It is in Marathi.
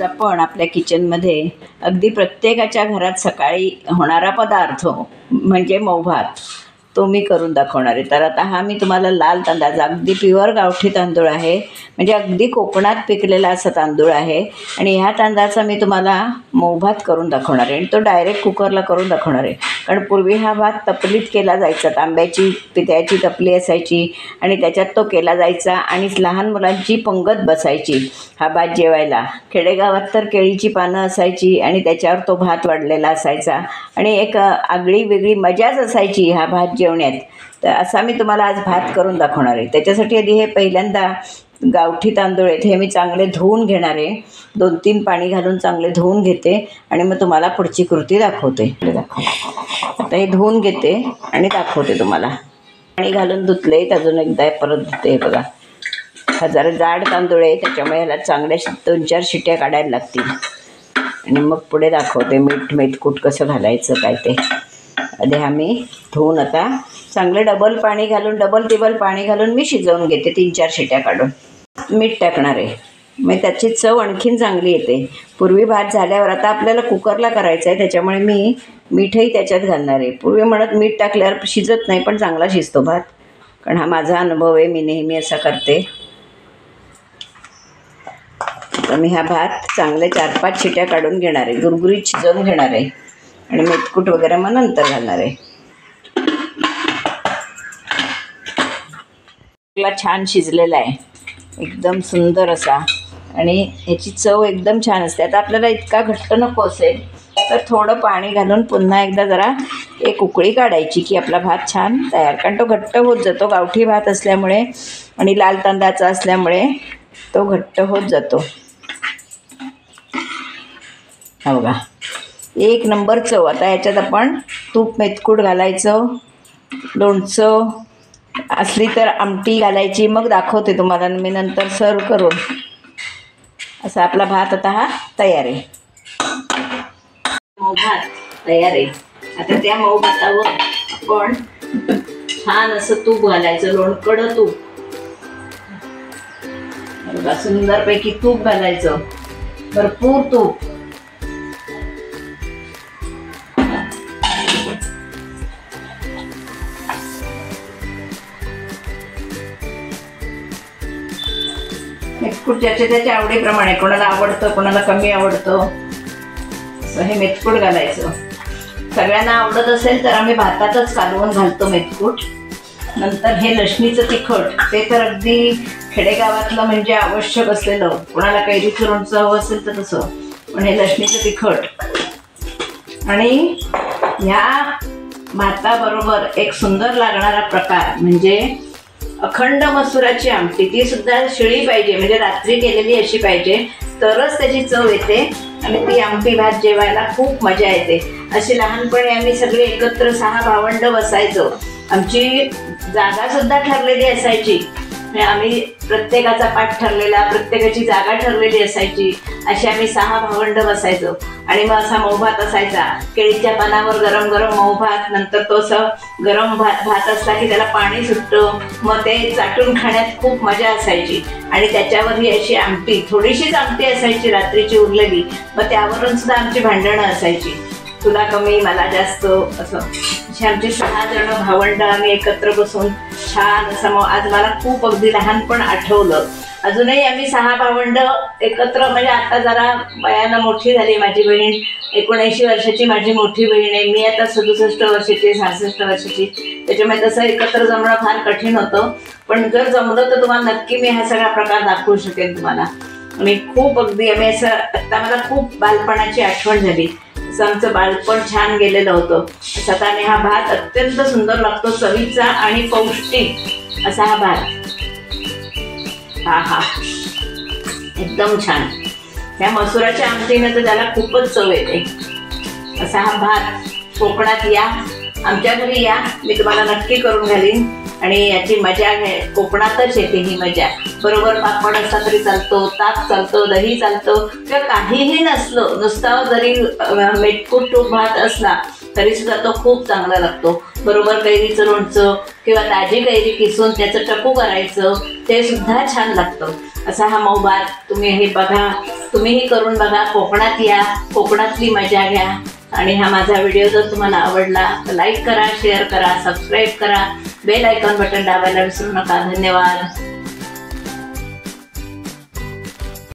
आपण आपल्या किचनमध्ये अगदी प्रत्येकाच्या घरात सकाळी होणारा पदार्थ म्हणजे मऊ भात, तो मी करून दाखवणार आहे. तर आता हा मी तुम्हाला लाल तांदळाचा अगदी प्युअर गावठी तांदूळ आहे, म्हणजे अगदी कोकणात पिकलेला असा तांदूळ आहे. आणि ह्या तांदळाचा मी तुम्हाला मऊ भात करून दाखवणार आहे आणि तो डायरेक्ट कुकरला करून दाखवणार आहे. कारण पूर्वी हा भात तपलीत केला जायचा, तांब्याची पितळ्याची तपली असायची आणि त्याच्यात तो केला जायचा आणि लहान मुलांची पंगत बसायची हा भात जेवायला. खेडेगावात तर केळीची पानं असायची आणि त्याच्यावर तो भात वाढलेला असायचा आणि एक आगळी वेगळी मजाच असायची हा भात जेवण्यात. तर असा मी तुम्हाला आज भात करून दाखवणार आहे. त्याच्यासाठी आधी हे पहिल्यांदा गावठी तांदूळ आहेत, हे मी चांगले धुवून घेणार आहे. 2-3 पाणी घालून चांगले धुवून घेते आणि मग तुम्हाला पुढची कृती दाखवते. आता हे धुवून घेते आणि दाखवते तुम्हाला. पाणी घालून धुतले, अजून एकदा परत धुते. बघा, हा जरा जाड तांदूळ आहे, त्याच्यामुळे ह्याला चांगल्या 2-4 शिट्ट्या काढायला लागतील आणि मग पुढे दाखवते मेथकूट कसं घालायचं काय ते. आधी आम्ही धुवून आता चांगले डबल टिबल पाणी घालून मी शिजवून घेते 3-4 शिट्ट्या काढून. मीठ टाकणार आहे, मग त्याची चव आणखीन चांगली येते. पूर्वी भात झाल्यावर आता आपल्याला कुकरला करायचं आहे, त्याच्यामुळे मी मीठही त्याच्यात घालणार आहे. पूर्वी म्हणत मीठ टाकल्यावर शिजत नाही, पण चांगला शिजतो भात. कारण हा माझा अनुभव आहे, मी नेहमी असा करते. तर मी हा भात चांगले 4-5 शिट्ट्या काढून घेणार आहे, गुरगुरीत शिजवून घेणार आहे आणि मेथकूट वगैरे मग नंतर घालणार आहे. छान शिजलेला आहे, एकदम सुंदर असा, आणि ह्याची चव एकदम छान असते. आता आपल्याला इतका घट्ट नको असेल तर थोडं पाणी घालून पुन्हा एकदा जरा एक उकळी काढायची की आपला भात छान तयार. कारण तो घट्ट होत जातो, गावठी भात असल्यामुळे आणि लाल तांदळाचा असल्यामुळे तो घट्ट होत जातो. हा बघा, एक नंबर चव. आता याच्यात आपण तूप मेथकूट घालायचं, लोणचं असली तर आमटी घालायची, मग दाखवते तुम्हाला मी नंतर सर्व करून. असा आपला भात आता हा तयार आहे. मऊ भात तयार आहे. आता त्या मऊ भातावर आपण छान असं तूप घालायचं, लोणकळं तूप. बघा, सुंदरपैकी तूप घालायचं, भरपूर तूप. मेथकूट त्याच्या आवडीप्रमाणे, कोणाला आवडतं कोणाला कमी आवडतं, असं हे मेथकूट घालायचं. सगळ्यांना आवडत असेल तर आम्ही भातातच कालवून घालतो मेथकूट. नंतर हे लसणीचं तिखट, ते तर अगदी खेडेगावातलं म्हणजे आवश्यक असलेलं. कोणाला कैरीचं लोणचं हवं असेल तर तसं, पण हे लसणीचं तिखट. आणि ह्या भाताबरोबर एक सुंदर लागणारा प्रकार म्हणजे अखंड मसुराची आमटी. ती सुद्धा शिळी पाहिजे, म्हणजे रात्री केलेली अशी पाहिजे, तरच त्याची चव येते आणि ती आमटी भात जेवायला खूप मजा येते. अशी लहानपणी आम्ही सगळे एकत्र 6 भावंड बसायचो. आमची जागा सुद्धा ठरलेली असायची, आम्ही प्रत्येकाचा पाठ ठरलेला, प्रत्येकाची जागा ठरलेली असायची. अशी आम्ही 6 भावंड बसायचो आणि मग असा मऊ भात असायचा. केळीच्या पानावर गरम गरम मऊ भात, नंतर तो असं गरम भात असला की त्याला पाणी सुटतं, मग ते चाटून खाण्यात खूप मजा असायची. आणि त्याच्यावर ही अशी आमटी, थोडीशीच आमटी असायची रात्रीची उरलेली, मग त्यावरून सुद्धा आमची भांडणं असायची, तुला कमी मला जास्त असं. अशी आमची 6 जण भावंड आम्ही एकत्र बसून छान असं. मग आज मला खूप अगदी लहानपण आठवलं. अजूनही आम्ही 6 भावंड एकत्र, म्हणजे आता जरा वयानं मोठी झाली माझी बहीण, 79 वर्षाची माझी मोठी बहीण आहे, मी आता 67 वर्षाची, 66 वर्षाची. त्याच्यामुळे तसं एकत्र जमणं फार कठीण होतं, पण जर जमलं तर तुम्हाला नक्की मी हा सगळा प्रकार दाखवू शकेन तुम्हाला. आणि खूप अगदी आम्ही असं, आत्ता मला खूप बालपणाची आठवण झाली, असं आमचं बालपण छान गेलेलं होतं. स्वतःने हा भात अत्यंत सुंदर लागतो, चवीचा आणि पौष्टिक असा हा भात. हा एकदम छान. ह्या मसुराच्या आमटीने तर त्याला खूपच चव येते. असा हा भात कोकणात या, आमच्या घरी या, मी तुम्हाला नक्की करून घालीन आणि याची मजा कोकणातच येते ही मजा. बरोबर पापड असला तरी चालतो, ताक चालतो, दही चालतो, किंवा काहीही नसलं, नुसता जरी मेथकूट तूप भात असला तरी सुद्धा तो खूप चांगला लागतो. बरोबर कैरीचं लोणचं किंवा ताजी कैरी किसून त्याचं टकू करायचं, ते सुद्धा छान लागतं. असा हा मऊ भात तुम्ही हे बघा, तुम्हीही करून बघा. कोकणात या, कोकणातली मजा घ्या. आणि हा माझा व्हिडिओ जर तुम्हाला आवडला तर लाईक करा, शेअर करा, सबस्क्राईब करा, बेल आयकॉन बटन दाबायला विसरू नका. धन्यवाद.